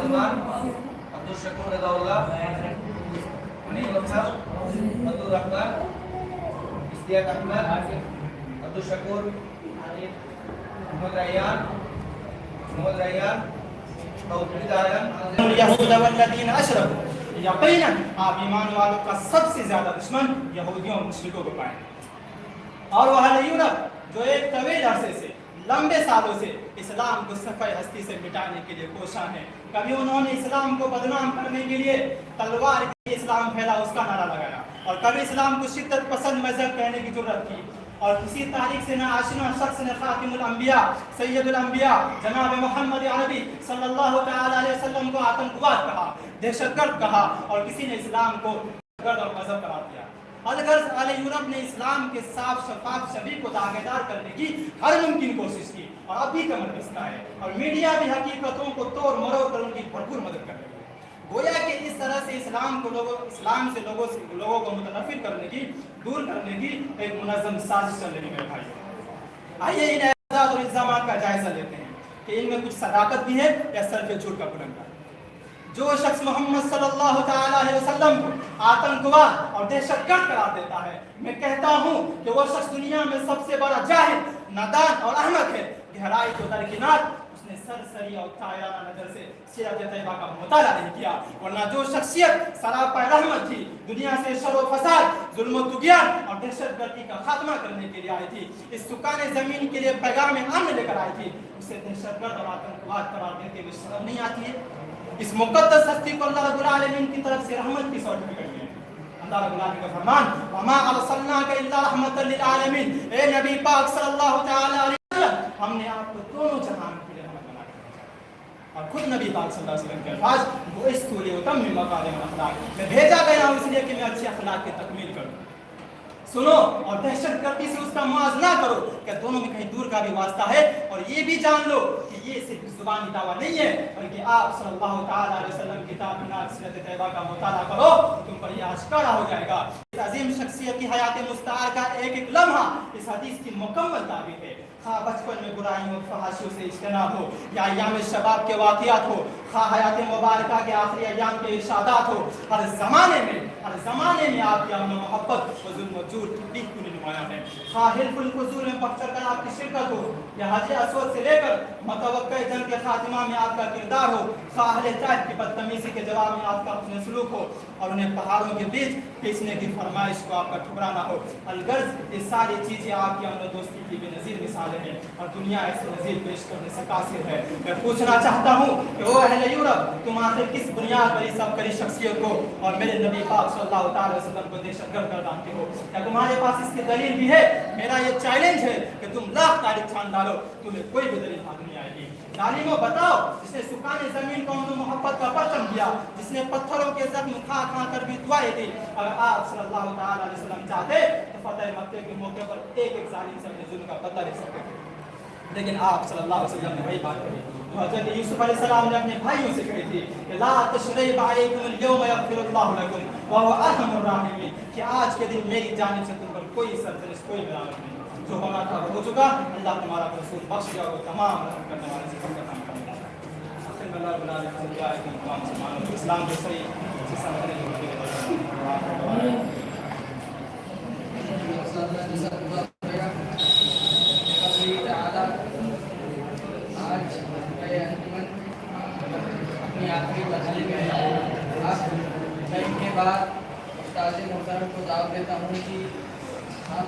الرحمن عبد الشکور رضا اللہ منیب افسر عبد الرحمن اشتیاق احمد عبد الشکور محمد ریان توحید عالم یہود والذین اشرکوا یقیناً آپ ایمان والوں کا سب سے زیادہ دشمن یہودیوں اور مشرکوں کو پائیں گے اور وہ اہل یورپ جو ایک طویل عرصے سے لمبے سالوں سے اسلام کو صفحہ ہستی سے مٹانے کے لیے کوشاں ہیں. کبھی انہوں نے اسلام کو بدنام کرنے کے لیے تلوار کی اسلام پھیلا اس کا نعرہ لگایا اور کبھی اسلام کو شدت پسند مذہب کہنے کی جرات کی اور کسی تاریخ سے نہ آشنا شخص نے خاتم الانبیاء سید الانبیاء جناب محمد عربی صلی اللہ تعالی علیہ وسلم کو آتنکواد کہا, دہشت گرد کہا اور کسی نے اسلام کو گرد اور مذہب قرار دیا. الغرض اہل یورپ نے اسلام کے صاف شفاف شبیہ کو داغدار کرنے کی ہر ممکن کوشش کی اور اب بھی کمر کستا ہے اور میڈیا بھی حقیقتوں کو توڑ مروڑ کر ان کی بھرپور مدد کر رہی ہے. گویا کہ اس طرح سے اسلام سے لوگوں کو متنفر کرنے کی, دور کرنے کی ایک منظم سازش چل رہی ہے. بھائی آئیے ان اعتراضات اور الزامات کا جائزہ لیتے ہیں کہ ان میں کچھ صداقت بھی ہے یا صرف جھوٹ کا پلندہ. جو شخص محمد صلی اللہ تعالی علیہ وسلم کو آتنکواد اور دہشت گرد قرار دیتا ہے, میں کہتا ہوں کہ وہ شخص دنیا میں سب سے بڑا جاہل, نادان اور احمق ہے. گہرائی کو درکنار اس نے سرسری اور طائرانہ نظر سے سیرت طیبہ کا مطالعہ نہیں کیا, ورنہ جو شخصیت سراپا رحمت تھی, دنیا سے شر و فساد, ظلم و طغیان اور دہشت گردی کا خاتمہ کرنے کے لیے آئی تھی, اس سکان زمین کے لیے پیغام امن لے کر آئی تھی, اسے دہشت گرد اور آتنکواد قرار دیتے ہوئے شرم نہیں آتی ہے؟ اس مقدس ہستی کو اللہ رب العالمین کی طرف سے رحمت کی سرٹیفکیٹ ہے. اللہ رب العالمین کا فرمان وما ارسلناک الا رحمۃ للعالمین, اے نبی پاک صلی اللہ تعالی علیہ وسلم ہم نے آپ کو دونوں جہان کے لیے رحمت بنا کے بھیجا. اور خود نبی پاک صلی اللہ علیہ وسلم کے الفاظ بعثت لاتمم مکارم الاخلاق, میں بھیجا گیا ہوں اس لیے کہ میں اچھی اخلاق کی تکمیل کروں. سنو اور دہشت گردی سے اس کا موازنہ کرو کہ دونوں میں کہیں دور کا بھی واسطہ ہے, اور یہ بھی جان لو کہ یہ صرف زبانی دعویٰ نہیں ہے بلکہ آپ صلی اللہ تعالی علیہ وسلم کتاب ناک سیرت طیبہ کا مطالعہ کرو, تم پر یہ آشکارا ہو جائے گا. اس عظیم شخصیت کی حیات مستعار کا ایک ایک لمحہ اس حدیث کی مکمل تعبیر ہے. خواہ بچپن میں برائیوں اور فحاشیوں سے اجتناب ہو, یا ایام شباب کے واقعات ہو, خواہ حیات مبارکہ کے آخری ایام کے ارشادات ہو, ہر زمانے میں آپ کی امن و محبت و ظلم و جور کی کلی نمایاں ہے. خواہ حلف الفضول میں بڑھ چڑھ کر آپ کی شرکت ہو, یا حج اسود سے لے کر متوقع جنگ کے خاتمہ میں آپ کا کردار ہو, خواہ اہل طائف کی بدتمیزی کے جواب میں آپ کا حسن سلوک ہو اور انہیں پہاڑوں کے بیچ پیسنے کی فرمائش کو آپ کا ٹھکرانا ہو. الغرض یہ ساری چیزیں آپ کی امن و دوستی کی بے نظیر مثالیں ہیں اور دنیا ایسے نظیر پیش کرنے سے قاصر ہے. میں پوچھنا چاہتا ہوں کہ او اہل یورپ, تم آخر کس بنیاد پر اس عبقری شخصیت کو اور میرے نبی پاک صلی اللہ تعالی وسلم کو دہشت گرد گردانتے ہو؟ کیا تمہارے پاس اس کی دلیل بھی ہے؟ میرا یہ چیلنج ہے کہ تم لاکھ تاریخ چھان ڈالو, تمہیں کوئی بھی دلیل ہاتھ نہیں آئے گی. ظالموں بتاؤ, جس نے سکان زمین کو امن و محبت کا پرچم دیا, جس نے پتھروں کے زخم کھا کھا کر بھی دعائیں دی, اگر آپ صلی اللہ تعالی علیہ وسلم چاہتے تو فتح مکہ کے موقع پر ایک ایک ظالم سے اپنے ظلم کا بدلہ لے سکتے تھے, لیکن آپ صلی اللہ علیہ وسلم نے وہی بات کہی جو حضرت یوسف علیہ السلام نے اپنے بھائیوں سے کہی تھی کہ لا تشریب علیکم اليوم یغفر اللہ لکم وهو ارحم الراحمین, کہ آج کے دن میری جانب سے تم پر کوئی سرزنش, کوئی ملامت نہیں. جو ہونا تھا ہو چکا, اللہ تمہارا رسول بخش گیا, وہ تمام رحم کرنے والے سے کم کا کام کرنے والا ہے. آخر میں اللہ بنا لے کر کیا ہے کہ تمام مسلمانوں کو اسلام کو صحیح سمجھنے کی کے بعد استاد محترم کو دعوت دیتا ہوں کہ ہم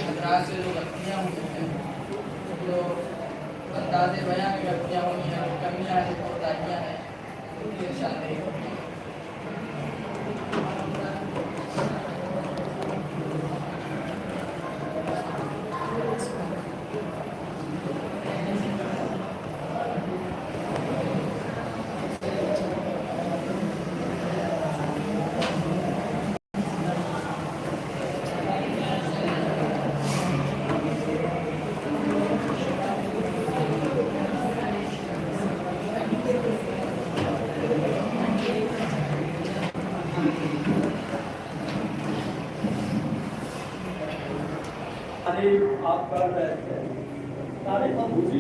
حضرات سے جو غلطیاں ہوئی ہیں, جو انداز بیان میں غلطیاں ہوئی ہیں, کمیاں ہیں, کوتاہیاں ہیں, ان کی ارشاد نہیں ہوتی. آپ کر رہے تھے تاریخ بوجھی